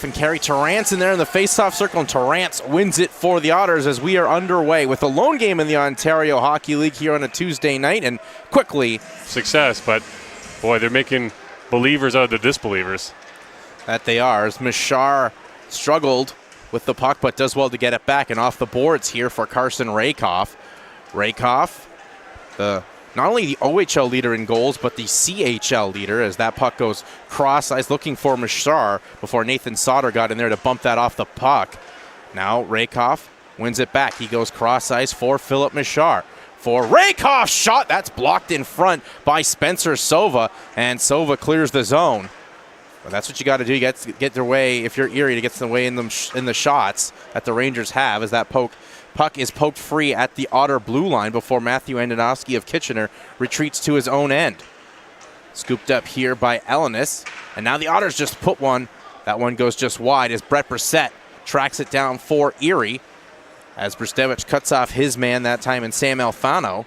And carry Terrance in there in the face-off circle, and Terrance wins it for the Otters as we are underway with the lone game in the Ontario Hockey League here on a Tuesday night, and quickly success, but boy, they're making believers out of the disbelievers. That they are, as Mishar struggled with the puck but does well to get it back, and off the boards here for Carson Rakoff. Rakoff, not only the OHL leader in goals, but the CHL leader, as that puck goes cross-ice looking for Mishar before Nathan Sauter got in there to bump that off the puck. Now Rakoff wins it back. He goes cross-ice for Philip Mishar. For Rakoff's shot, that's blocked in front by Spencer Sova, and Sova clears the zone. Well, that's what you got to do. You get their way, if you're Erie, to get in the way in the shots that the Rangers have, as that puck is poked free at the Otter blue line before Matthew Andonovski of Kitchener retreats to his own end. Scooped up here by Elenis, and now the Otters just put one. That one goes just wide as Brett Brissett tracks it down for Erie, as Brzustewicz cuts off his man that time in Sam Alfano.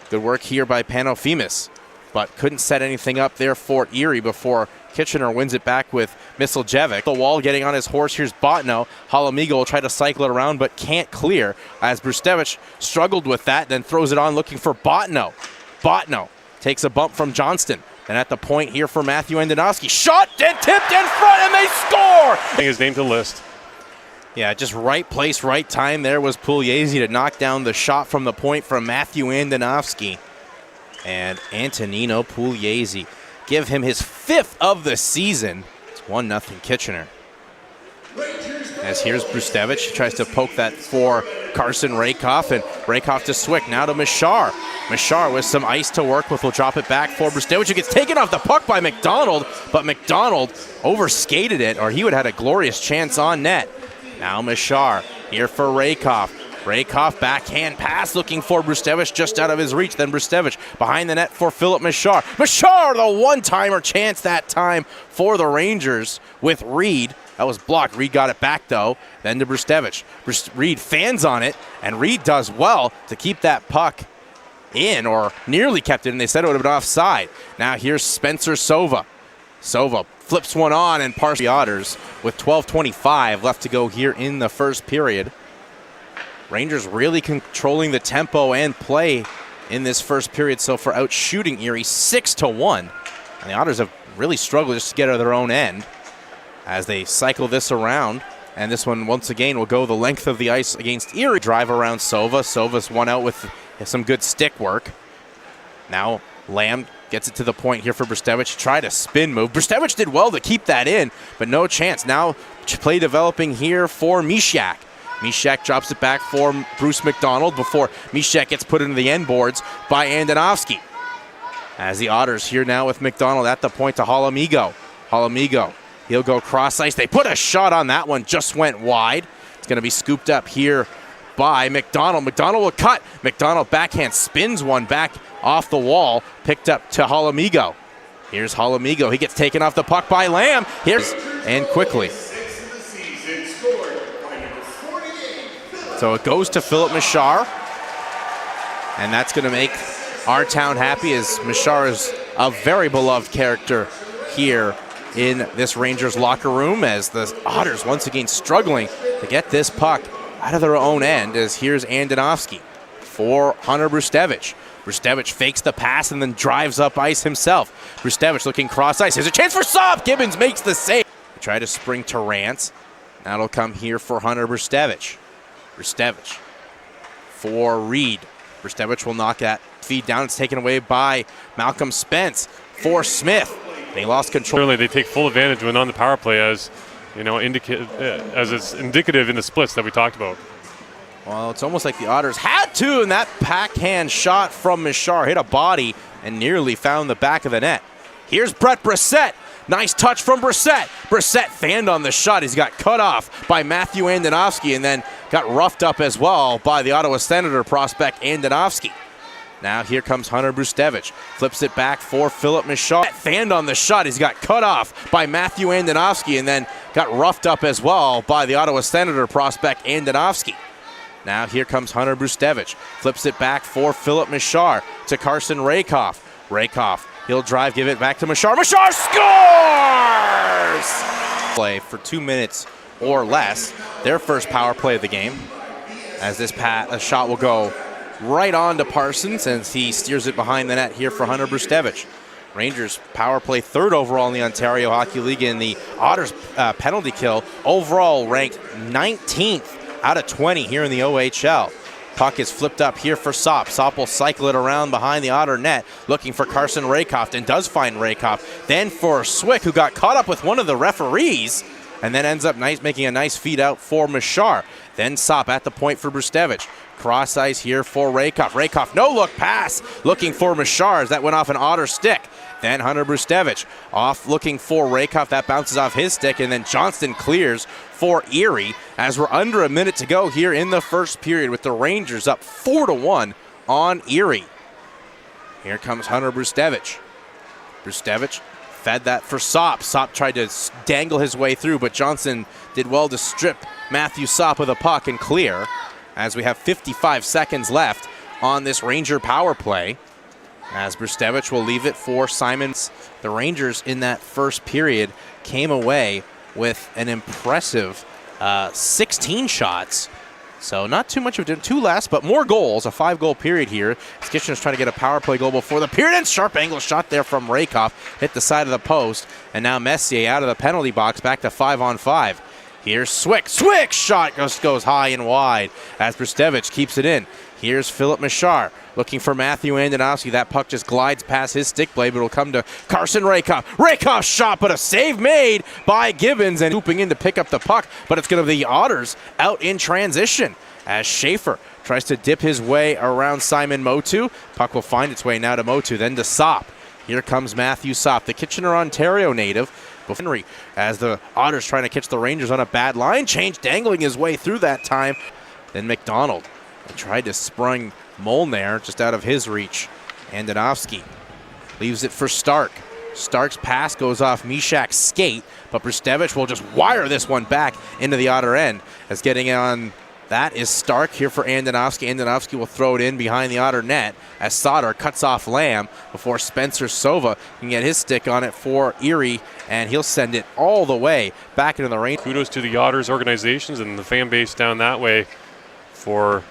Good work here by Panofimos, but couldn't set anything up there for Erie before Kitchener wins it back with Misljevic. The wall getting on his horse. Here's Botno. Halamigo will try to cycle it around but can't clear, as Brzustewicz struggled with that, then throws it on looking for Botno. Botno takes a bump from Johnston. Then at the point here for Matthew Andonovski. Shot and tipped in front, and they score! His name to the list. Yeah, just right place, right time. There was Pugliese to knock down the shot from the point from Matthew Andonovski. And Antonino Pugliese give him his 5th of the season. It's 1-0 Kitchener. As here's Brzustewicz. He tries to poke that for Carson Rakoff, and Rakoff to Swick. Now to Mishar. Mishar with some ice to work with will drop it back for Brzustewicz, who gets taken off the puck by McDonald, but McDonald overskated it, or he would have had a glorious chance on net. Now Mishar here for Rakoff. Rakoff backhand pass looking for Brzustewicz, just out of his reach. Then Brzustewicz behind the net for Philip Mishar. Mishar, the one-timer chance that time for the Rangers with Reed. That was blocked. Reed got it back, though. Then to Brzustewicz. Reed fans on it, and Reed does well to keep that puck in, or nearly kept it in. They said it would have been offside. Now here's Spencer Sova. Sova flips one on and parks the Otters with 12:25 left to go here in the first period. Rangers really controlling the tempo and play in this first period so far, out shooting Erie 6-1. And the Otters have really struggled just to get out of their own end as they cycle this around. And this one, once again, will go the length of the ice against Erie. Drive around Sova. Sova's one out with some good stick work. Now Lamb gets it to the point here for Brzustewicz. Tried a spin move. Brzustewicz did well to keep that in, but no chance. Now play developing here for Mishak. Mishak drops it back for Bruce McDonald before Mishak gets put into the end boards by Andonovski. As the Otters here now with McDonald at the point to Halamigo. Halamigo, he'll go cross ice. They put a shot on that one, just went wide. It's going to be scooped up here by McDonald. McDonald will cut. McDonald backhand spins one back off the wall, picked up to Halamigo. Here's Halamigo. He gets taken off the puck by Lamb. Here's and quickly. So it goes to Philip Mishar, and that's going to make our town happy, as Mishar is a very beloved character here in this Rangers locker room, as the Otters once again struggling to get this puck out of their own end, as here's Andonovski for Hunter Brzustewicz. Brzustewicz fakes the pass and then drives up ice himself. Brzustewicz looking cross ice. Here's a chance for Sob. Gibbons makes the save. Try to spring Terrance. That'll come here for Hunter Brzustewicz. Brzustewicz for Reed. Brzustewicz will knock that feed down. It's taken away by Malcolm Spence for Smith. They lost control. Certainly, they take full advantage when on the power play, as you know, as it's indicative in the splits that we talked about. Well, it's almost like the Otters had to, and that backhand shot from Mishar hit a body and nearly found the back of the net. Here's Brett Brissett. Nice touch from Brissett. Brissett fanned on the shot. He's got cut off by Matthew Andonovski, and then got roughed up as well by the Ottawa Senator prospect Andonovski. Now here comes Hunter Brzustewicz. Flips it back for Philip Mishar. Fanned on the shot. He's got cut off by Matthew Andonovski, and then got roughed up as well by the Ottawa Senator prospect Andonovski. Now here comes Hunter Brzustewicz. Flips it back for Philip Mishar to Carson Rakoff. Rakoff, he'll drive, give it back to Mishar. Mishar scores! play for 2 minutes or less. Their first power play of the game. As this a shot will go right on to Parsons, and he steers it behind the net here for Hunter Brzustewicz. Rangers power play 3rd overall in the Ontario Hockey League in the Otters penalty kill. Overall ranked 19th out of 20 here in the OHL. Puck is flipped up here for Sop. Sop will cycle it around behind the Otter net, looking for Carson Rakoff, and does find Rakoff. Then for Swick, who got caught up with one of the referees, and then ends up making a nice feed out for Machar. Then Sop at the point for Brzustewicz. Cross ice here for Rakoff. Rakoff, no look pass, looking for Machar as that went off an Otter stick. Then Hunter Brzustewicz off looking for Rakoff. That bounces off his stick, and then Johnston clears for Erie as we're under a minute to go here in the first period with the Rangers up 4-1 on Erie. Here comes Hunter Brzustewicz. Brzustewicz fed that for Sop. Sop tried to dangle his way through, but Johnson did well to strip Matthew Sop of the puck and clear as we have 55 seconds left on this Ranger power play. As Brzustewicz will leave it for Simons. The Rangers in that first period came away with an impressive 16 shots. So not too much of it, 2 less, but more goals, a 5-goal period here. As Kitchener's trying to get a power play goal before the period, and sharp angle shot there from Rakoff, hit the side of the post, and now Messier out of the penalty box, back to 5-on-5. Here's Swick. Swick shot goes high and wide as Brzustewicz keeps it in. Here's Philip Machar looking for Matthew Andonovski. That puck just glides past his stick blade, but it'll come to Carson Rakoff. Rakoff shot, but a save made by Gibbons and looping in to pick up the puck, but it's going to be the Otters out in transition as Schaefer tries to dip his way around Simon Motu. Puck will find its way now to Motu, then to Sop. Here comes Matthew Sop, the Kitchener, Ontario native. Henry, as the Otters trying to catch the Rangers on a bad line change, dangling his way through that time. Then McDonald tried to spring Molnar just out of his reach. Andonovski leaves it for Stark. Stark's pass goes off Mishak's skate, but Brzustewicz will just wire this one back into the Otter end. As getting on that is Stark here for Andonovski. Andonovski will throw it in behind the Otter net as Sauter cuts off Lamb before Spencer Sova can get his stick on it for Erie, and he'll send it all the way back into the range. Kudos to the Otters organizations and the fan base down that way for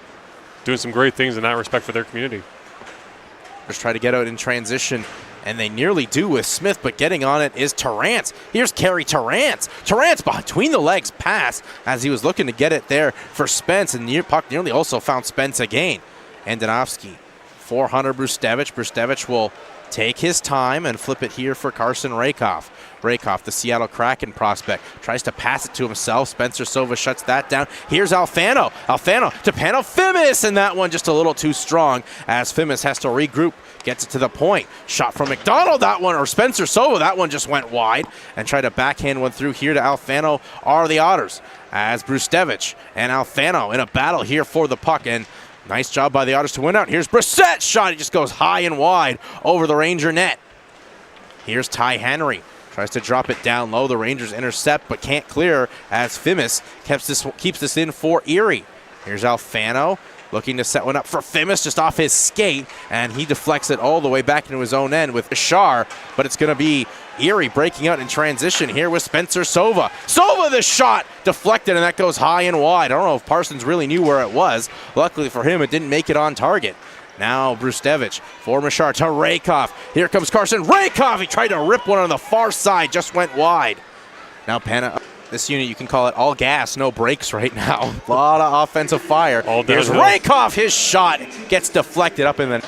doing some great things in that respect for their community. Just try to get out in transition, and they nearly do with Smith, but getting on it is Terrance. Here's Kerry Terrance. Terrance between the legs pass as he was looking to get it there for Spence, and puck nearly also found Spence again. Andonovski for Hunter Brzustewicz. Brzustewicz will take his time and flip it here for Carson Rakoff. Rakoff, the Seattle Kraken prospect, tries to pass it to himself. Spencer Sova shuts that down. Here's Alfano. Alfano to Panofimis, and that one just a little too strong as Fimis has to regroup, gets it to the point. Shot from McDonald, that one, or Spencer Sova, that one just went wide, and tried to backhand one through here to Alfano are the Otters. As Brzustewicz and Alfano in a battle here for the puck, and nice job by the Otters to win out. Here's Brissett's shot. He just goes high and wide over the Ranger net. Here's Ty Henry. Tries to drop it down low. The Rangers intercept but can't clear as Fimis keeps this in for Erie. Here's Alfano looking to set one up for Fimis just off his skate, and he deflects it all the way back into his own end with Bashar, but it's going to be Erie breaking out in transition here with Spencer Sova. Sova, the shot deflected, and that goes high and wide. I don't know if Parsons really knew where it was. Luckily for him, it didn't make it on target. Now Brzustewicz for Machar to Rakoff. Here comes Carson Rakoff. He tried to rip one on the far side, just went wide. Now this unit, you can call it all gas, no brakes right now. A lot of offensive fire. Here's Rakoff. His shot gets deflected up in the...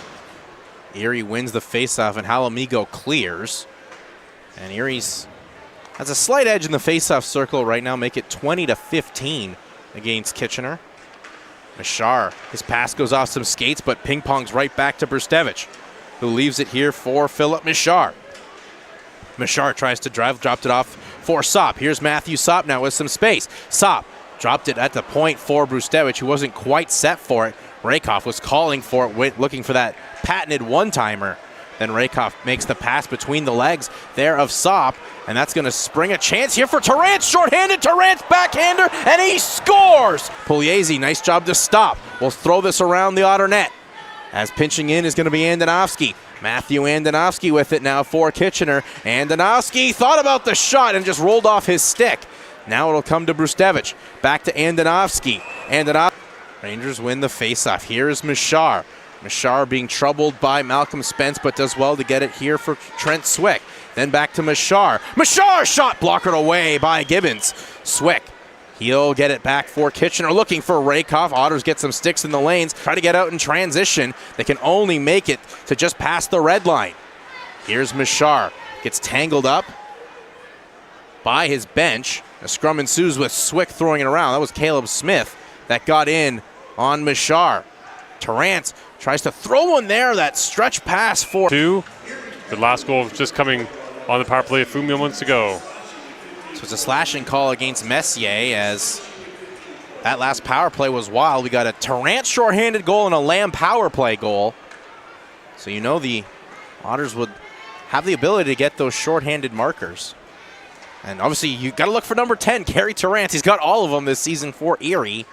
Erie wins the faceoff, and Halamigo clears. And Erie's has a slight edge in the faceoff circle right now, make it 20-15 against Kitchener. Machar, his pass goes off some skates, but ping-pongs right back to Brzustewicz, who leaves it here for Philip Machar. Machar tries to dropped it off for Sop. Here's Matthew Sop now with some space. Sop dropped it at the point for Brzustewicz, who wasn't quite set for it. Rakoff was calling for it, looking for that patented one-timer. Then Rakoff makes the pass between the legs there of Sop, and that's going to spring a chance here for Terrance. Short-handed, Terrance backhander, and he scores! Pugliese, nice job to stop. We'll throw this around the Otter net. As pinching in is going to be Andonovski. Matthew Andonovski with it now for Kitchener. Andonovski thought about the shot and just rolled off his stick. Now it'll come to Brzustewicz. Back to Andonovski. Rangers win the faceoff. Here's Mishar. Mishar being troubled by Malcolm Spence, but does well to get it here for Trent Swick. Then back to Mishar. Mishar shot blockered away by Gibbons. Swick, he'll get it back for Kitchener, looking for Rakoff. Otters get some sticks in the lanes, try to get out in transition. They can only make it to just past the red line. Here's Mishar, gets tangled up by his bench. A scrum ensues with Swick throwing it around. That was Caleb Smith that got in on Mishar. Tarrant tries to throw one there, that stretch pass for 2. The last goal just coming on the power play a few moments to go. So it's a slashing call against Messier, as that last power play was wild. We got a Tarrant shorthanded goal and a Lamb power play goal. So you know the Otters would have the ability to get those shorthanded markers. And obviously you got to look for number 10, Gary Tarrant. He's got all of them this season for Erie.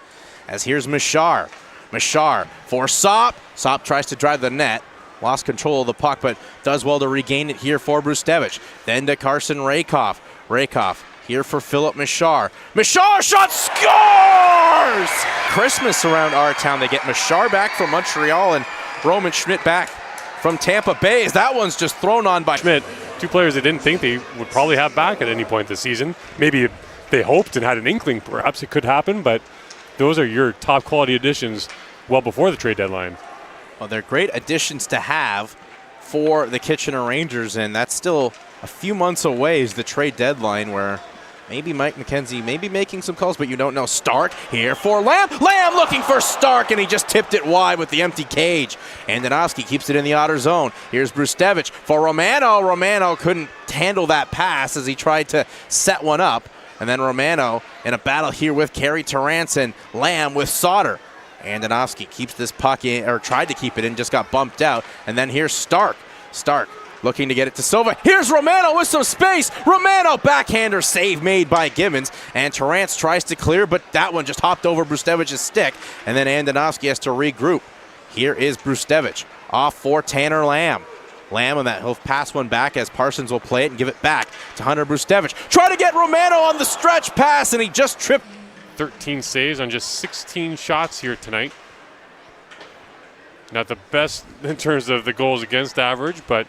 As here's Mishar. Mishar for Sop. Sop tries to drive the net. Lost control of the puck, but does well to regain it here for Brzustewicz. Then to Carson Rakoff. Rakoff here for Philip Mishar. Mishar shot, scores! Christmas around our town. They get Mishar back from Montreal and Roman Schmidt back from Tampa Bay. As that one's just thrown on by Schmidt. 2 players they didn't think they would probably have back at any point this season. Maybe they hoped and had an inkling perhaps it could happen, but those are your top quality additions well before the trade deadline. Well, they're great additions to have for the Kitchener Rangers, and that's still a few months away is the trade deadline, where maybe Mike McKenzie may be making some calls, but you don't know. Stark here for Lamb. Lamb looking for Stark, and he just tipped it wide with the empty cage. Andonovski keeps it in the Otter zone. Here's Brzustewicz for Romano. Romano couldn't handle that pass as he tried to set one up. And then Romano in a battle here with Kerry Tarrant and Lamb with Sauter. Andonovski keeps this puck in, or tried to keep it in, just got bumped out. And then here's Stark. Stark looking to get it to Silva. Here's Romano with some space. Romano backhander save made by Gibbons. And Tarrant tries to clear, but that one just hopped over Brzustewicz's stick. And then Andonovski has to regroup. Here is Brzustewicz off for Tanner Lamb. Lamb on that, he'll pass one back as Parsons will play it and give it back to Hunter Brzustewicz. Try to get Romano on the stretch pass, and he just tripped. 13 saves on just 16 shots here tonight. Not the best in terms of the goals against average, but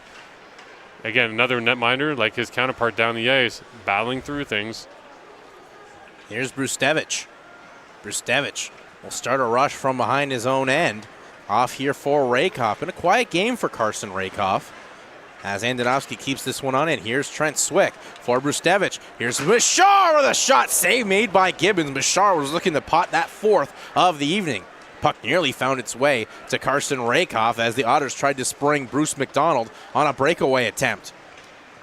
again, another netminder like his counterpart down the ice, battling through things. Here's Brzustewicz. Brzustewicz will start a rush from behind his own end. Off here for Rakoff. Been a quiet game for Carson Rakoff, as Andonovski keeps this one on in. Here's Trent Swick for Brzustewicz. Here's Mishar with a shot save made by Gibbons. Mishar was looking to pot that 4th of the evening. Puck nearly found its way to Carson Rakoff as the Otters tried to spring Bruce McDonald on a breakaway attempt.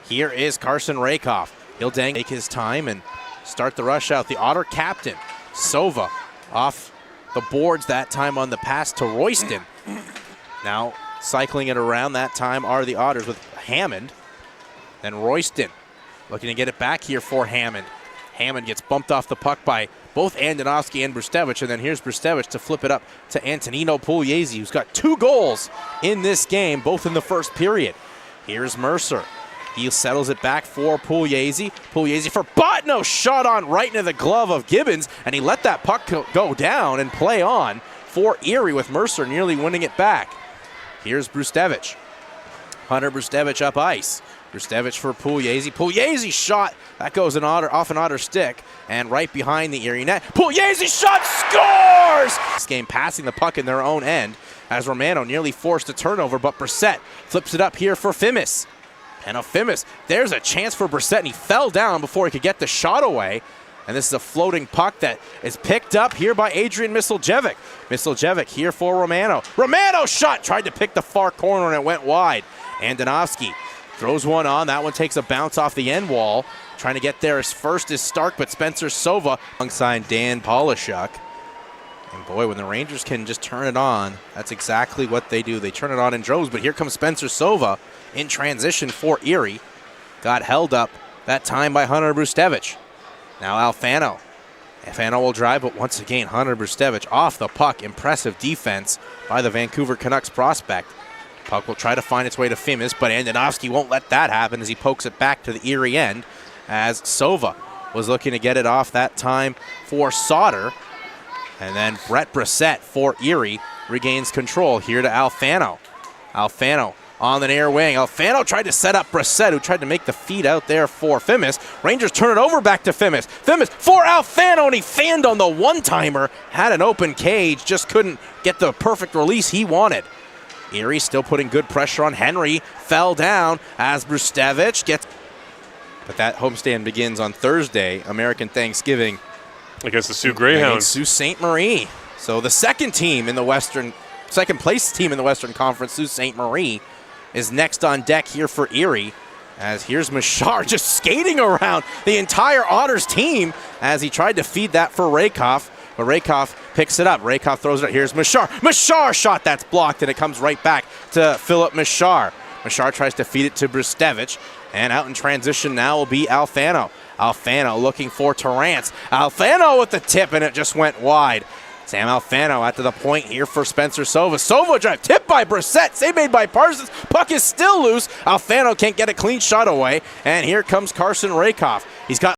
Here is Carson Rakoff. He'll take his time and start the rush out. The Otter captain, Sova, off the boards that time on the pass to Royston. Now cycling it around that time are the Otters with Hammond. Then Royston looking to get it back here for Hammond. Hammond gets bumped off the puck by both Andonovski and Brzustewicz, and then here's Brzustewicz to flip it up to Antonino Pugliese, who's got 2 goals in this game, both in the first period. Here's Mercer. He settles it back for Pugliese. Pugliese for Botno, shot on right into the glove of Gibbons, and he let that puck go down and play on for Erie, with Mercer nearly winning it back. Here's Brzustewicz. Hunter Brzustewicz up ice. Brzustewicz for Pugliese. Pugliese shot. That goes off an Otter stick and right behind the Erie net. Pugliese shot, scores! This game passing the puck in their own end as Romano nearly forced a turnover, but Brissett flips it up here for Fimis. And Fimis, there's a chance for Brissett, and he fell down before he could get the shot away. And this is a floating puck that is picked up here by Adrian Misljevic. Misljevic here for Romano. Romano shot, tried to pick the far corner, and it went wide. Andonovski throws one on. That one takes a bounce off the end wall. Trying to get there as first is Stark, but Spencer Sova alongside Dan Polishuk. And boy, when the Rangers can just turn it on, that's exactly what they do. They turn it on in droves, but here comes Spencer Sova in transition for Erie. Got held up that time by Hunter Brzustewicz. Now Alfano. Alfano will drive, but once again, Hunter Brzustewicz off the puck. Impressive defense by the Vancouver Canucks prospect. Puck will try to find its way to Fimis, but Andonovski won't let that happen as he pokes it back to the Erie end as Sova was looking to get it off that time for Sauter. And then Brett Brissett for Erie regains control here to Alfano. Alfano on the near wing. Alfano tried to set up Brissett, who tried to make the feed out there for Fimis. Rangers turn it over back to Fimis. Fimis for Alfano, and he fanned on the one-timer. Had an open cage, just couldn't get the perfect release he wanted. Erie still putting good pressure on Henry. Fell down as Brzustewicz gets... But that homestand begins on Thursday, American Thanksgiving. Against the Sioux Greyhounds. Sault Ste. Marie. So the second place team in the Western Conference, Sault Ste. Marie, is next on deck here for Erie. As here's Machar just skating around the entire Otters team as he tried to feed that for Rakoff. But Rakoff picks it up. Rakoff throws it out. Here's Machar. Machar shot that's blocked, and it comes right back to Philip Machar. Machar tries to feed it to Brzustewicz. And out in transition now will be Alfano. Alfano looking for Terrance. Alfano with the tip, and it just went wide. Sam Alfano out to the point here for Spencer Sova. Sova drive, tipped by Brissett, save made by Parsons. Puck is still loose. Alfano can't get a clean shot away. And here comes Carson Rakoff. He's got